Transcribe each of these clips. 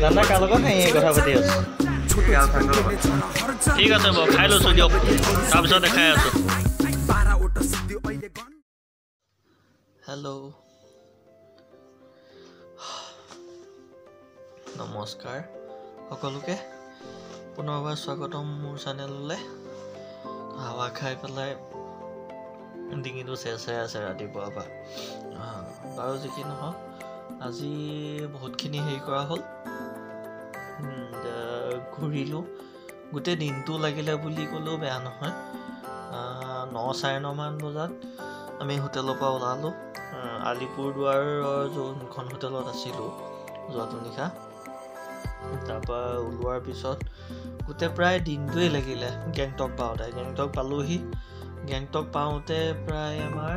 দাদা কাৰ লগত এই কথা পাতি আছো ঠিক আছে বাৰু খাই লৈছো দিয়ক তাৰপিছত দেখাই আছো হেল্ল' নমস্কাৰ সকলোকে পুনৰবাৰ স্বাগতম মোৰ চেনেললৈ হাৱা খাই পেলাই ডিঙিটো চেৰচেৰাই আছে ৰাতিপুৱাৰ পৰা বাৰু যি কি নহওক আজি বহুতখিনি হেৰি কৰা হ'ল ঘূৰিলোঁ গোটেই দিনটো লাগিলে বুলি ক'লেও বেয়া নহয় 9:30 মান বজাত আমি হোটেলৰ পৰা ওলালোঁ আলিপুৰদুৱাৰৰ যোনখন হোটেলত আছিলোঁ যোৱাটো নিশা তাৰপৰা ওলোৱাৰ পিছত গোটেই প্ৰায় দিনটোৱেই লাগিলে গেংটক পাওঁতে গেংটক পালোহি গেংটক পাওঁতে প্ৰায় আমাৰ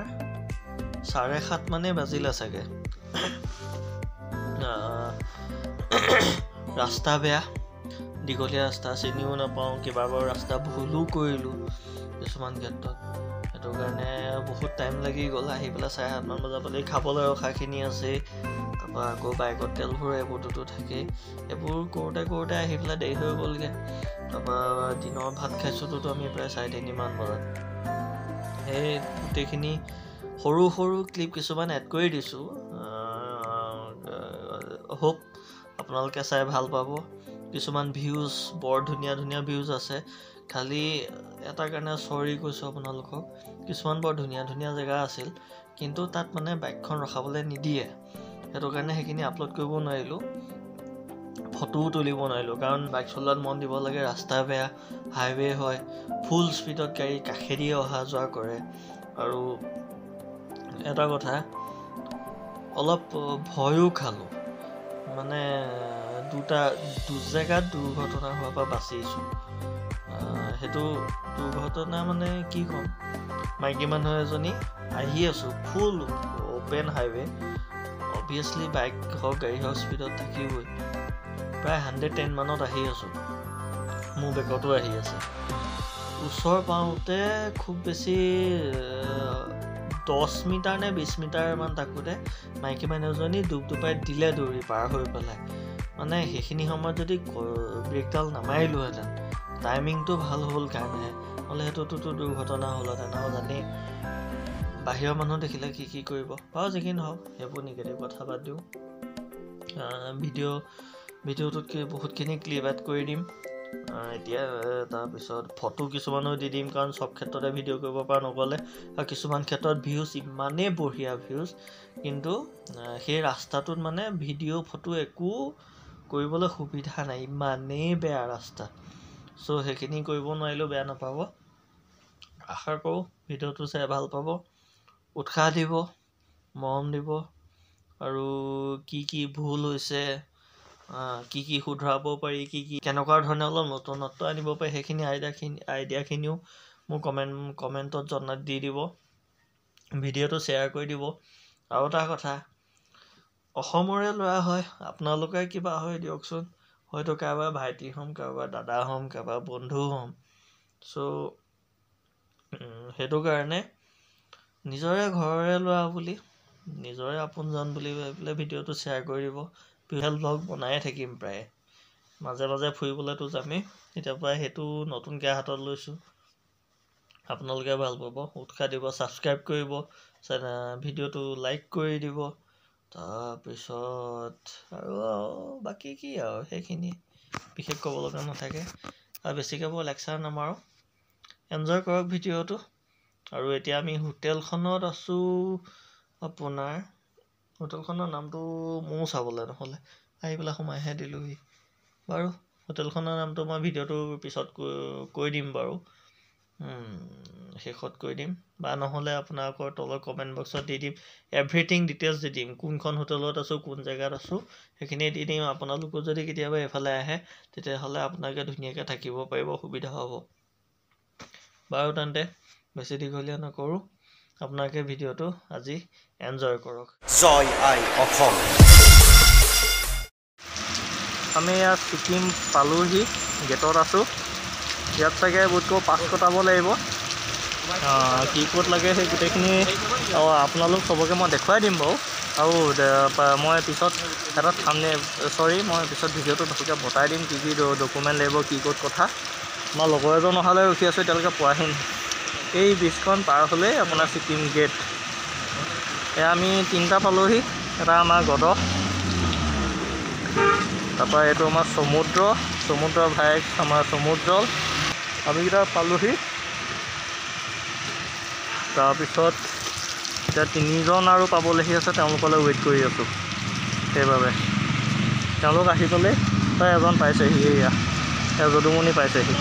7:30 মানে বাজিলে চাগে ৰাস্তা বেয়া দীঘলীয়া ৰাস্তা চিনিও নাপাওঁ কিবা বাৰু ৰাস্তা ভুলো কৰিলোঁ কিছুমান ক্ষেত্ৰত সেইটো কাৰণে বহুত টাইম লাগি গ'ল আহি পেলাই 7:30 মান বজাৰ পালেই খাবলৈ ৰখাখিনি আছে তাৰপৰা আকৌ বাইকত তেল ভৰাই এইবোৰতো থাকেই এইবোৰ কৰোঁতে আহি পেলাই দেৰি হৈ গ'লগৈ তাৰপৰা দিনৰ ভাত খাইছোঁতো আমি প্ৰায় 3:30 মান বজাত সেই গোটেইখিনি সৰু সৰু ক্লিপ কিছুমান এড কৰি দিছোঁ হোপ আপোনালোকে চাই ভাল পাব কিছুমান ভিউজ বৰ ধুনীয়া ধুনীয়া ভিউজ আছে খালি এটা কাৰণে চৰি কৈছোঁ আপোনালোকক কিছুমান বৰ ধুনীয়া ধুনীয়া জেগা আছিল কিন্তু তাত মানে বাইকখন ৰখাবলৈ নিদিয়ে সেইটো কাৰণে সেইখিনি আপলোড কৰিব নোৱাৰিলোঁ ফটোও তুলিব নোৱাৰিলোঁ কাৰণ বাইক চলোৱাত মন দিব লাগে ৰাস্তা বেয়া হাইৱে হয় ফুল স্পীডত গাড়ী কাষেদি অহা যোৱা কৰে আৰু এটা কথা অলপ ভয়ো খালোঁ মানে দুজেগাত দুৰ্ঘটনা হোৱাৰ পৰা বাচিছোঁ সেইটো দুৰ্ঘটনা মানে কি ক'ম মাইকী মানুহ এজনী আহি আছোঁ ফুল অ'পেন হাইৱে অবভিয়াছলি বাইক হওক গাড়ী হওক স্পীডত থাকিবই প্ৰায় 110 মানত আহি আছোঁ মোৰ বেগতো আহি আছে ওচৰ পাওঁতে খুব বেছি 10 মিটাৰ নে 20 মিটাৰমান থাকোঁতে মাইকী মানুহজনী দুপাই দিলে দৌৰি পাৰ হৈ পেলাই মানে সেইখিনি সময়ত যদি ব্ৰেকডাল নামাৰিলোহেঁতেন টাইমিংটো ভাল হ'ল কাৰণেহে নহ'লে সেইটোতো দুৰ্ঘটনা হ'লহেঁতেন আৰু জানি বাহিৰৰ মানুহ দেখিলে কি কৰিব বাৰু যিকি নহওক সেইবোৰ নিগেটিভ কথা বাদ দিওঁ ভিডিঅ'টোতকৈ বহুতখিনি ক্লিপ এড কৰি দিম এতিয়া তাৰপিছত ফটো কিছুমানো দি দিম কাৰণ চব ক্ষেত্ৰতে ভিডিঅ' কৰিব পৰা নগ'লে আৰু কিছুমান ক্ষেত্ৰত ভিউজ ইমানেই বঢ়িয়া ভিউজ কিন্তু সেই ৰাস্তাটোত মানে ভিডিঅ' ফটো একো কৰিবলৈ সুবিধা নাই ইমানেই বেয়া ৰাস্তা চ' সেইখিনি কৰিব নোৱাৰিলেও বেয়া নাপাব আশা কৰোঁ ভিডিঅ'টো চাই ভাল পাব উৎসাহ দিব মৰম দিব আৰু কি ভুল হৈছে কি শুধৰাব পাৰি কি কেনেকুৱা ধৰণে অলপ নতুনত্ব আনিব পাৰি সেইখিনি আইডিয়াখিনিও মোৰ কমেণ্টত দি দিব ভিডিঅ'টো শ্বেয়াৰ কৰি দিব আৰু এটা কথা অসমৰে ল'ৰা হয় আপোনালোকে কিবা হয় দিয়কচোন হয়তো কাৰোবাৰ ভাইটি হ'ম কাৰোবাৰ দাদা হ'ম কাৰোবাৰ বন্ধু হ'ম চ' সেইটো কাৰণে নিজৰে ঘৰৰে ল'ৰা বুলি নিজৰে আপোনজন বুলি ভাবি পেলাই ভিডিঅ'টো শ্বেয়াৰ কৰি দিব ভিডিঅ' ব্লগ বনায়ে থাকিম প্ৰায় মাজে মাজে ফুৰিবলৈতো যামেই এতিয়াৰ পৰা সেইটো নতুনকৈ হাতত লৈছোঁ আপোনালোকে ভাল পাব উৎসাহ দিব ছাবস্ক্ৰাইব কৰিব ভিডিঅ'টো লাইক কৰি দিব তাৰপিছত আৰু বাকী কি আৰু সেইখিনি বিশেষ ক'ব লগা নাথাকে আৰু বেছিকৈ বৰ লেকচাৰ নামাৰোঁ এনজয় কৰক ভিডিঅ'টো আৰু এতিয়া আমি হোটেলখনত আছোঁ আপোনাৰ হোটেলখনৰ নামটো ময়ো চাবলৈ নহ'লে আহি পেলাই সোমাইহে দিলোঁহি বাৰু হোটেলখনৰ নামটো মই ভিডিঅ'টোৰ পিছত কৈ দিম বাৰু শেষত কৈ দিম বা নহ'লে আপোনালোকৰ তলৰ কমেণ্ট বক্সত দি দিম এভৰিথিং ডিটেইলছ দি দিম কোনখন হোটেলত আছোঁ কোন জেগাত আছোঁ সেইখিনি দি দিম আপোনালোকো যদি কেতিয়াবা এইফালে আহে তেতিয়াহ'লে আপোনালোকে ধুনীয়াকৈ থাকিব পাৰিব সুবিধা হ'ব বাৰু তেন্তে বেছি দীঘলীয়া নকৰোঁ আপোনালোকে ভিডিঅ'টো আজি এনজয় কৰক জয় আই অসম আমি ইয়াত ছিকিম পালোহি গেটত আছোঁ ইয়াত চাগে বোধকৈ পাছ কটাব লাগিব কি ক'ত লাগে সেই গোটেইখিনি আপোনালোক চবকে মই দেখুৱাই দিম বাৰু আৰু মই পিছত এটা মই পিছত ভিডিঅ'টো ভালকৈ বতাই দিম কি ডকুমেণ্ট লাগিব কি ক'ত কথা। আমাৰ লগৰ এজন অহালৈ ৰখি আছোঁ, এতিয়ালৈকে পোৱাহি নাই। এই ব্ৰিজখন পাৰ হ'লেই আপোনাৰ ছিকিম গেট। এয়া আমি 3টা পালোহি। এটা আমাৰ গদ, তাৰপৰা এইটো আমাৰ সমুদ্ৰৰ ভাইক আমাৰ সমুদ্ৰ। আমিকেইটা পালোহি। তাৰপিছত এতিয়া 3জন আৰু পাবলগী আছে, তেওঁলোকলৈ ৱেইট কৰি আছোঁ। সেইবাবে তেওঁলোক আহি পেলাই এজন পাইছেহি, এয়া যদুমণি পাইছেহি।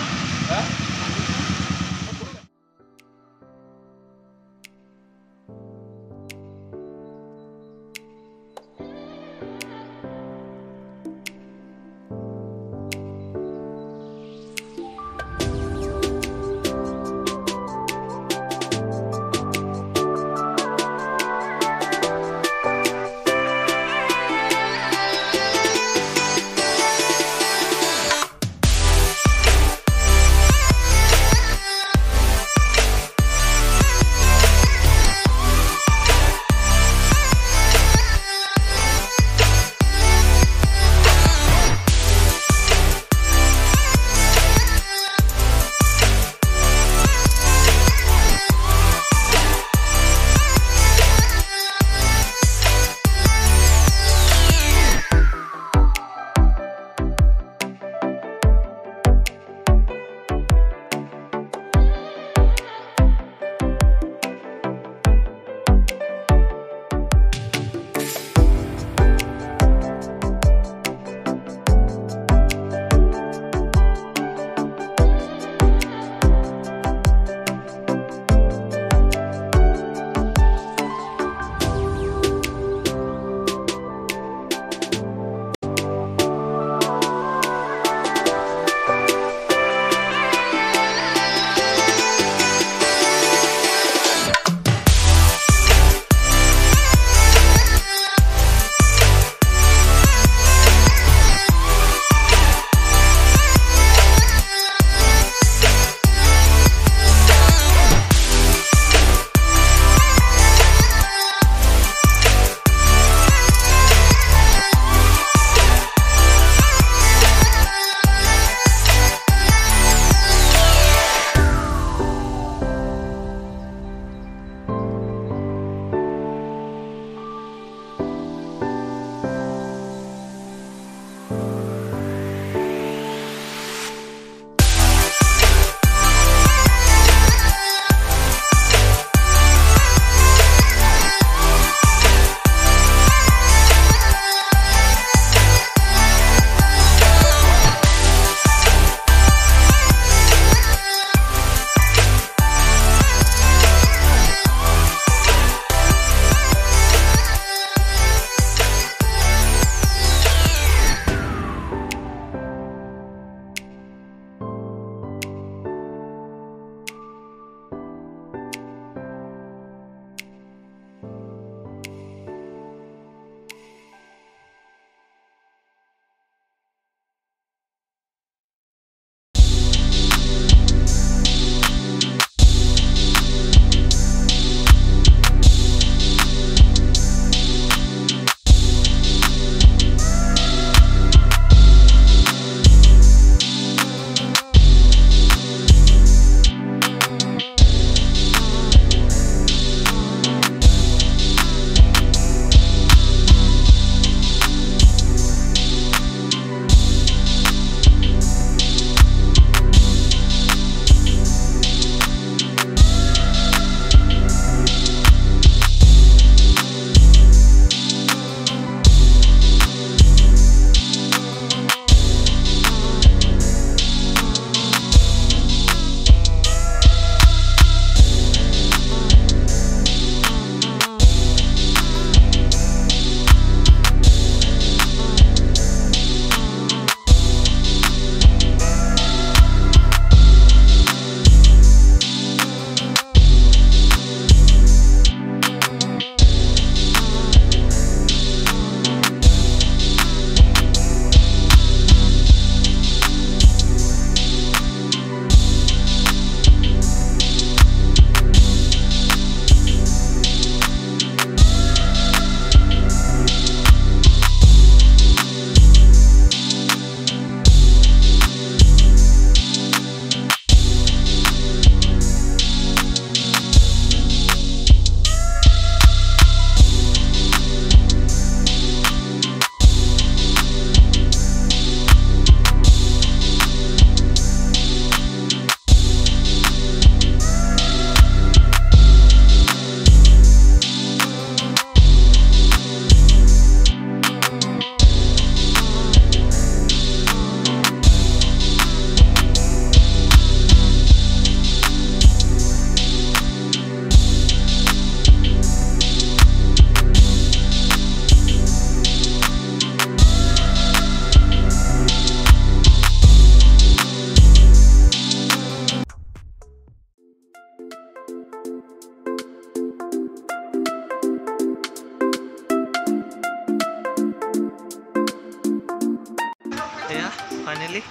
ফাইনেলি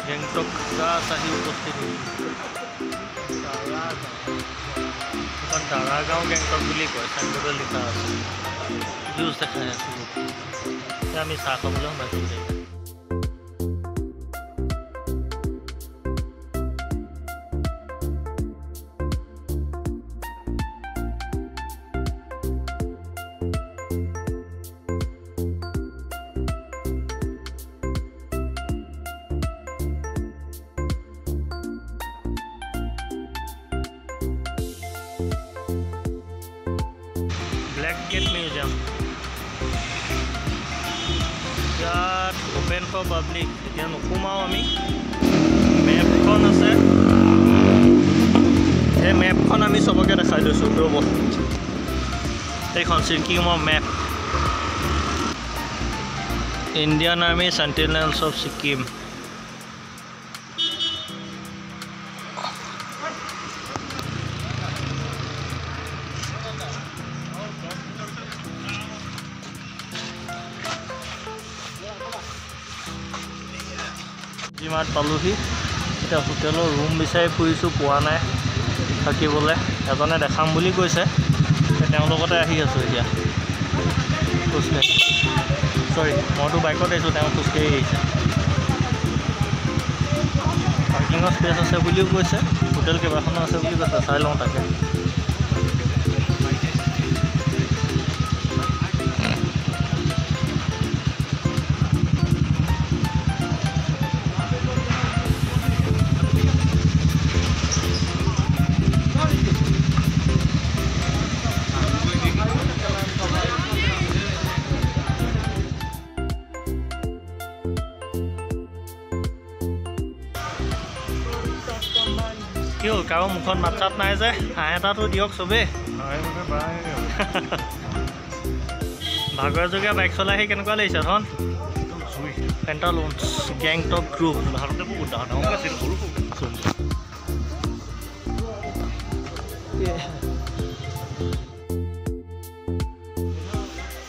গেংটক জাষ্ট আহি উপস্থিত এখন দাৰাগাঁও গেংটক বুলি কয় চাইনবোৰ্ডত লিখা আছে ভিউজ দেখাই আছোঁ এতিয়া আমি চাহ খাবলৈ সোমাইছোঁ Museum. That open for public. এতিয়া নকমাও আমি মেপখন আছে এই মেপখন আমি সবকে দেখাই লৈছোঁ ৰ'ব এইখন ছিক্কিমৰ map Indian army sentinels of Sikkim জিমাত পালোহি এতিয়া হোটেলৰ ৰুম বিচাৰি ফুৰিছোঁ পোৱা নাই থাকিবলৈ এজনে দেখাম বুলি কৈছে তেওঁৰ লগতে আহি আছোঁ এতিয়া খোজকাঢ়ি চৰি মইতো বাইকত আহিছোঁ তেওঁ খোজকাঢ়ি আহিছে পাৰ্কিঙৰ স্পেচ আছে বুলিও কৈছে হোটেল কেইবাখনো আছে বুলি কৈছে চাই লওঁ তাকে কি হ'ল কাৰো মুখত মাত চাত নাই যে হাঁহ এটাতো দিয়ক চবেই ভাগৰজগীয়া বাইক চলাই আহি কেনেকুৱা লাগিছে ধন পেণ্টালুন্স গেংটক গ্ৰুপ ভাৰতে বহুত ডাঙৰ আছিল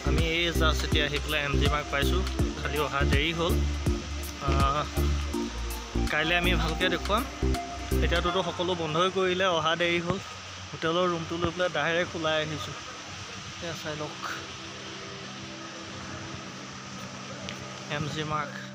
আমি এই জাষ্ট এতিয়া আহি পেলাই MG মাৰ্গ পাইছোঁ খালি অহা দেৰি হ'ল কাইলৈ আমি ভালকৈ দেখুৱাম এতিয়াতো সকলো বন্ধই কৰিলে অহা দেৰি হ'ল হোটেলৰ ৰুমটো লৈ পেলাই ডাইৰেক্ট ওলাই আহিছোঁ এতিয়া চাই লওক MG মাৰ্গ